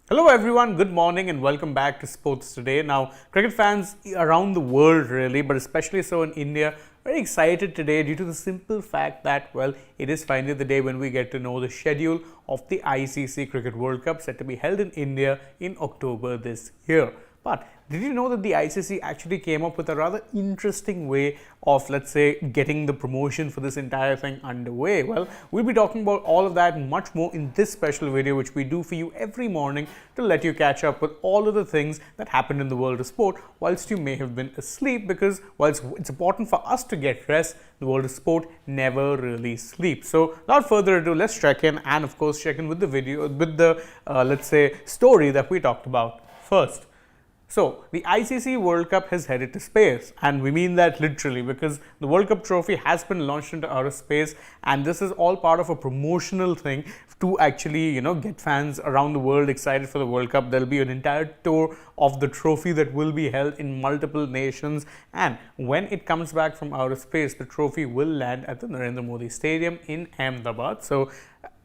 Hello everyone, good morning and welcome back to Sports Today. Now, cricket fans around the world really, but especially so in India, very excited today due to the simple fact that, well, it is finally the day when we get to know the schedule of the ICC Cricket World Cup set to be held in India in October this year. But did you know that the ICC actually came up with a rather interesting way of, let's say, getting the promotion for this entire thing underway? Well, we'll be talking about all of that and much more in this special video, which we do for you every morning to let you catch up with all of the things that happened in the world of sport whilst you may have been asleep, because whilst it's important for us to get rest, the world of sport never really sleeps. So without further ado, let's check in and of course check in with the video, with the, let's say, story that we talked about first. So, the ICC World Cup has headed to space, and we mean that literally because the World Cup trophy has been launched into outer space, and this is all part of a promotional thing to actually, get fans around the world excited for the World Cup. There'll be an entire tour of the trophy that will be held in multiple nations, and when it comes back from outer space, the trophy will land at the Narendra Modi Stadium in Ahmedabad. So,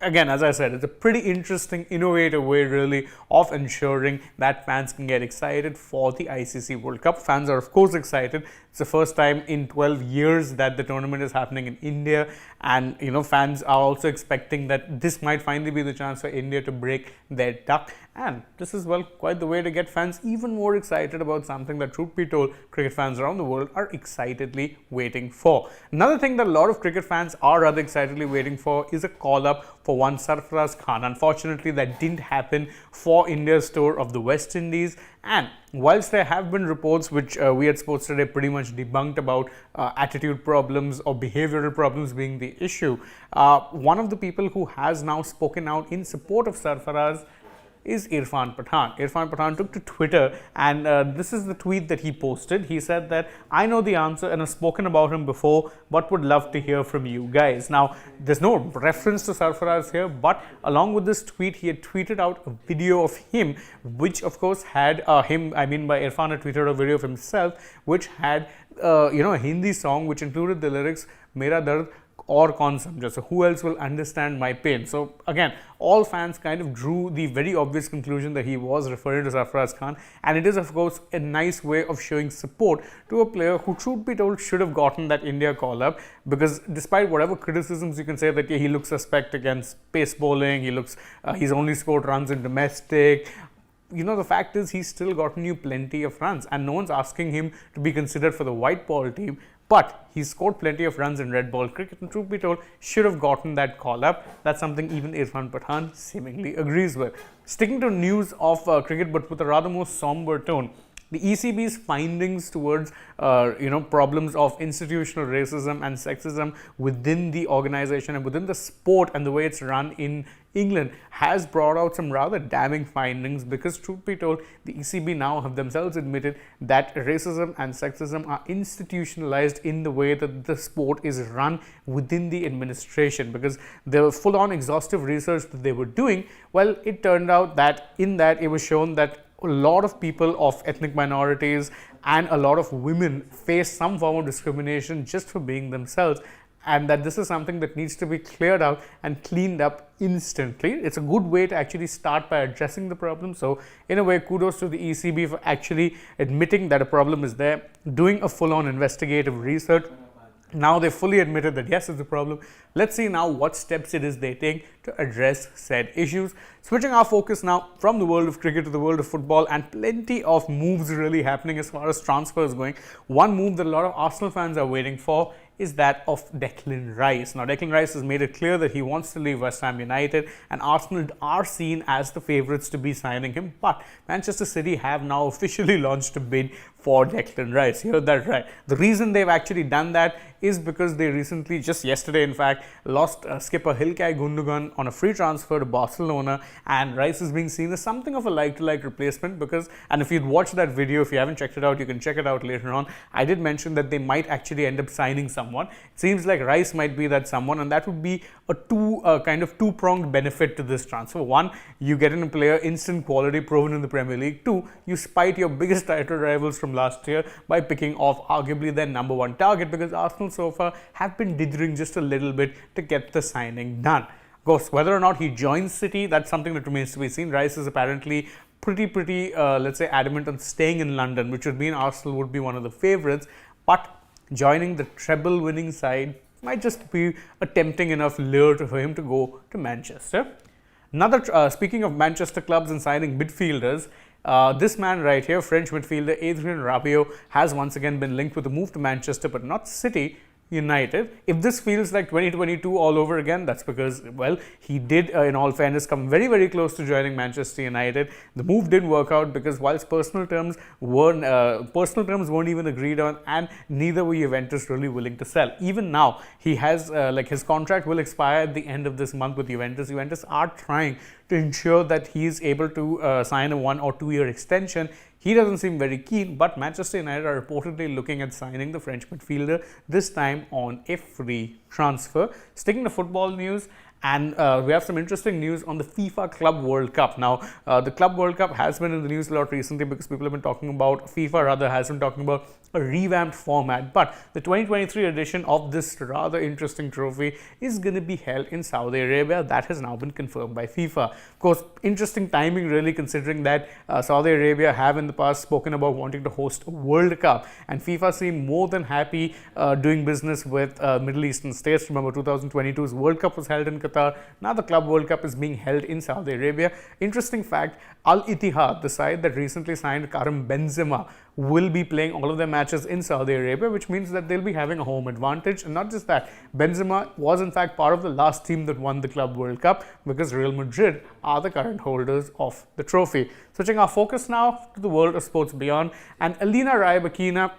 again, as I said, it's a pretty interesting, innovative way really of ensuring that fans can get excited for the ICC World Cup. Fans are of course excited. It's the first time in 12 years that the tournament is happening in India, and fans are also expecting that this might finally be the chance for India to break their duck, and this is, well, quite the way to get fans even more excited about something that, truth be told, cricket fans around the world are excitedly waiting for. Another thing that a lot of cricket fans are rather excitedly waiting for is a call-up for one Sarfaraz Khan. Unfortunately, that didn't happen for India's tour of the West Indies, and whilst there have been reports which we at Sports Today pretty much debunked about attitude problems or behavioral problems being the issue, one of the people who has now spoken out in support of Sarfaraz is Irfan Pathan. Irfan Pathan took to Twitter, and this is the tweet that he posted. He said that, "I know the answer and have spoken about him before, but would love to hear from you guys." Now, there's no reference to Sarfaraz here, but along with this tweet, he had tweeted out a video of him, which of course had by Irfan had tweeted a video of himself, which had a Hindi song which included the lyrics "Mera Dard or kaun samjha," so who else will understand my pain. So again, all fans kind of drew the very obvious conclusion that he was referring to Sarfaraz Khan, and it is of course a nice way of showing support to a player who, truth be told, should have gotten that India call up, because despite whatever criticisms you can say that he looks suspect against pace bowling, he's only scored runs in domestic, the fact is he's still gotten you plenty of runs, and no one's asking him to be considered for the white ball team, but he's scored plenty of runs in red ball cricket, and truth be told, should have gotten that call up. That's something even Irfan Pathan seemingly agrees with. Sticking to news of cricket, but with a rather more somber tone, the ECB's findings towards problems of institutional racism and sexism within the organization and within the sport and the way it's run in England has brought out some rather damning findings, because truth be told, the ECB now have themselves admitted that racism and sexism are institutionalized in the way that the sport is run within the administration. Because the full-on exhaustive research that they were doing, well, it turned out that in that it was shown that a lot of people of ethnic minorities and a lot of women face some form of discrimination just for being themselves, and that this is something that needs to be cleared out and cleaned up instantly. It's a good way to actually start by addressing the problem. So in a way, kudos to the ECB for actually admitting that a problem is there, doing a full-on investigative research. Now they fully admitted that yes, it's a problem. Let's see now what steps it is they take to address said issues. Switching our focus now from the world of cricket to the world of football, and plenty of moves really happening as far as transfers going. One move that a lot of Arsenal fans are waiting for is that of Declan Rice. Now, Declan Rice has made it clear that he wants to leave West Ham United, and Arsenal are seen as the favourites to be signing him. But Manchester City have now officially launched a bid for Declan Rice. You heard that right. The reason they've actually done that is because they recently, just yesterday in fact, lost skipper Ilkay Gundogan on a free transfer to Barcelona, and Rice is being seen as something of a like-to-like replacement. Because, and if you'd watched that video, if you haven't checked it out, you can check it out later on. I did mention that they might actually end up signing someone. It seems like Rice might be that someone, and that would be a kind of two-pronged benefit to this transfer. One, you get in a player instant quality proven in the Premier League. Two, you spite your biggest title rivals from last year by picking off arguably their number one target, because Arsenal so far have been dithering just a little bit to get the signing done. Of course, whether or not he joins City, that's something that remains to be seen. Rice is apparently pretty, let's say, adamant on staying in London, which would mean Arsenal would be one of the favourites. But joining the treble-winning side might just be a tempting enough lure for him to go to Manchester. Another, speaking of Manchester clubs and signing midfielders, this man right here, French midfielder Adrien Rabiot, has once again been linked with a move to Manchester, but not City, United. If this feels like 2022 all over again, that's because, well, he did, in all fairness, come very close to joining Manchester United. The move didn't work out because whilst personal terms weren't even agreed on, and neither were Juventus really willing to sell. Even now, he has his contract will expire at the end of this month with Juventus. Juventus are trying to ensure that he is able to sign a 1 or 2 year extension. He doesn't seem very keen, but Manchester United are reportedly looking at signing the French midfielder, this time on a free transfer. Sticking to football news, and we have some interesting news on the FIFA Club World Cup. Now, the Club World Cup has been in the news a lot recently because people have been talking about, FIFA rather has been talking about a revamped format. But the 2023 edition of this rather interesting trophy is going to be held in Saudi Arabia. That has now been confirmed by FIFA. Of course, interesting timing really, considering that Saudi Arabia have in the past spoken about wanting to host a World Cup, and FIFA seem more than happy doing business with Middle Eastern states. Remember, 2022's World Cup was held in Qatar. Now the Club World Cup is being held in Saudi Arabia. Interesting fact, Al Ittihad, the side that recently signed Karim Benzema, will be playing all of their matches in Saudi Arabia, which means that they'll be having a home advantage. And not just that, Benzema was in fact part of the last team that won the Club World Cup, because Real Madrid are the current holders of the trophy. Switching our focus now to the world of sports beyond, and Elena Rybakina,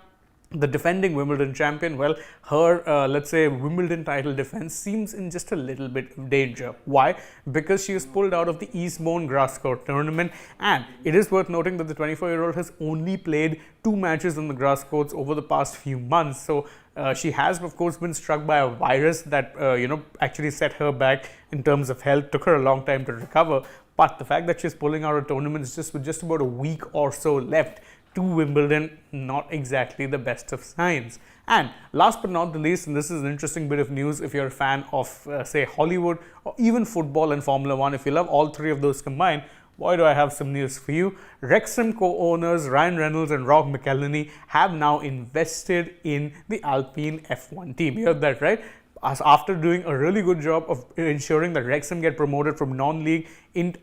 the defending Wimbledon champion, well, her, let's say, Wimbledon title defense seems in just a little bit of danger. Why? Because she was pulled out of the Eastbourne grass court tournament, and it is worth noting that the 24-year-old has only played 2 matches on the grass courts over the past few months. So she has, of course, been struck by a virus that, actually set her back in terms of health, took her a long time to recover. But the fact that she's pulling out of tournaments just with just about a week or so left to Wimbledon, not exactly the best of signs. And last but not the least, and this is an interesting bit of news if you're a fan of, say, Hollywood or even football and Formula 1, if you love all 3 of those combined, boy, do I have some news for you. Wrexham co-owners Ryan Reynolds and Rob McElhenney have now invested in the Alpine F1 team. You heard that right? After doing a really good job of ensuring that Wrexham get promoted from non-league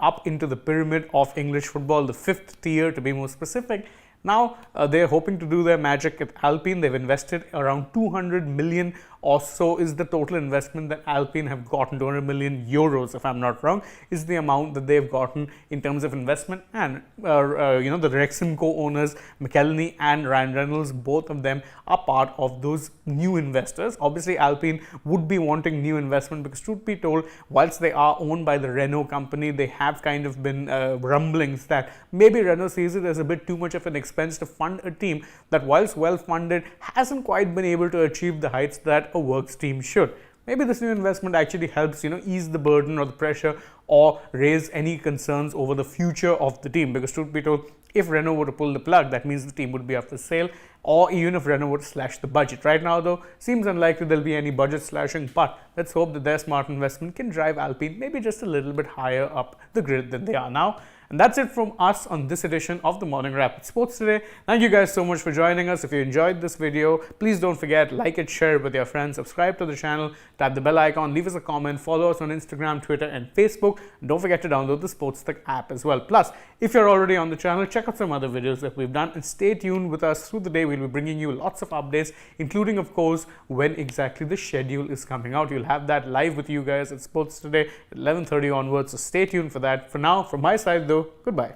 up into the pyramid of English football, the 5th tier to be more specific. Now they're hoping to do their magic at Alpine. They've invested around 200 million or so is the total investment that Alpine have gotten. 200 million euros, if I'm not wrong, is the amount that they've gotten in terms of investment. And the Wrexham co-owners McElhenney and Ryan Reynolds, both of them are part of those new investors. Obviously, Alpine would be wanting new investment because, truth be told, whilst they are owned by the Renault company, they have kind of been rumblings that maybe Renault sees it as a bit too much of an expense to fund a team that, whilst well funded, hasn't quite been able to achieve the heights that a works team should. Maybe this new investment actually helps, ease the burden or the pressure or raise any concerns over the future of the team. Because, truth be told, if Renault were to pull the plug, that means the team would be up for sale, or even if Renault would slash the budget. Right now, though, seems unlikely there'll be any budget slashing, but let's hope that their smart investment can drive Alpine maybe just a little bit higher up the grid than they are now. And that's it from us on this edition of the Morning Rapid Sports today. Thank you guys so much for joining us. If you enjoyed this video, please don't forget, like it, share it with your friends, subscribe to the channel, tap the bell icon, leave us a comment, follow us on Instagram, Twitter and Facebook. And don't forget to download the SportsTech app as well. Plus, if you're already on the channel, check out some other videos that we've done and stay tuned with us through the day. We'll be bringing you lots of updates, including, of course, when exactly the schedule is coming out. You'll have that live with you guys at Sports Today at 11:30 onwards, so stay tuned for that. For now, from my side though, goodbye.